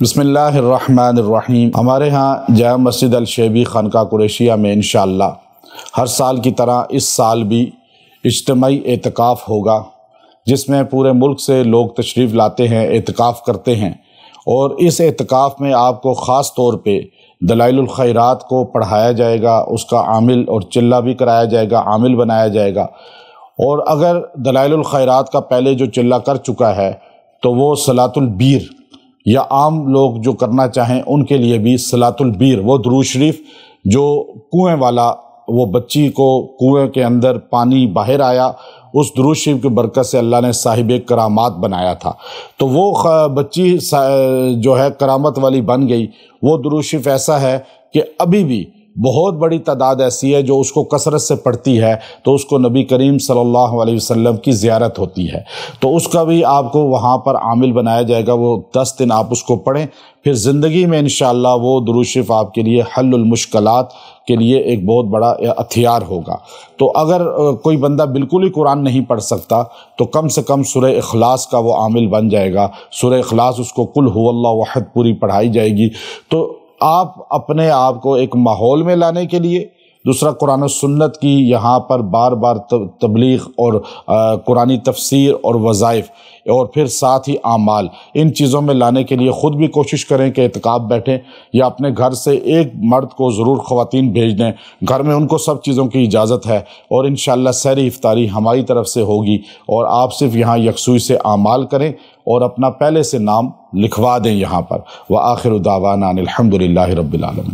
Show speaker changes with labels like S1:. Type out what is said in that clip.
S1: بسم اللہ الرحمن الرحیم۔ ہمارے ہاں جامع مسجد الشیبی خانقاہ قریشیہ میں انشاءاللہ ہر سال کی طرح اس سال بھی اجتماعی اعتکاف ہوگا، جس میں پورے ملک سے لوگ تشریف لاتے ہیں، اعتکاف کرتے ہیں، اور اس اعتکاف میں آپ کو خاص طور پہ دلائل الخیرات کو پڑھایا جائے گا، اس کا عامل اور چلہ بھی کرایا جائے گا، عامل بنایا جائے گا۔ اور اگر دلائل الخیرات کا پہلے جو چلہ کر چکا ہے تو وہ صلاۃ البیر، یا عام لوگ جو کرنا چاہیں ان کے لیے بھی صلاۃ البیر، وہ درود شریف جو کنویں والا، وہ بچی کو کنویں کے اندر پانی باہر آیا، اس درود شریف کی برکت سے اللہ نے صاحب کرامات بنایا تھا، تو وہ بچی جو ہے کرامت والی بن گئی۔ وہ درود شریف ایسا ہے کہ ابھی بھی بہت بڑی تعداد ایسی ہے جو اس کو کثرت سے پڑھتی ہے، تو اس کو نبی کریم صلی اللہ علیہ وسلم کی زیارت ہوتی ہے، تو اس کا بھی آپ کو وہاں پر عامل بنایا جائے گا۔ وہ 10 دن آپ اس کو پڑھیں، پھر زندگی میں انشاءاللہ وہ درود شریف آپ کے لیے حل المشکلات کے لیے ایک بہت بڑا ہتھیار ہوگا۔ تو اگر کوئی بندہ بالکل ہی قرآن نہیں پڑھ سکتا تو کم سے کم سورہ اخلاص کا وہ عامل بن جائے گا۔ سورہ اخلاص اس کو قل هو اللہ احد پوری پڑھائی جائے گی۔ تو آپ اپنے آپ کو ایک ماحول میں لانے کے لیے، دوسرا قرآن و سنت کی یہاں پر بار بار تبلیغ اور قرآنی تفسیر اور وظائف، اور پھر ساتھ ہی اعمال، ان چیزوں میں لانے کے لیے خود بھی کوشش کریں کہ اعتکاف بیٹھیں، یا اپنے گھر سے ایک مرد کو ضرور خواتین بھیج دیں، گھر میں ان کو سب چیزوں کی اجازت ہے، اور انشاءاللہ سحری افطاری ہماری طرف سے ہوگی، اور آپ صرف یہاں یکسوئی سے اعمال کریں اور اپنا پہلے سے نام لکھوا دیں یہاں پر۔ وآخر دعوانا ان الحمد للہ رب العالمین۔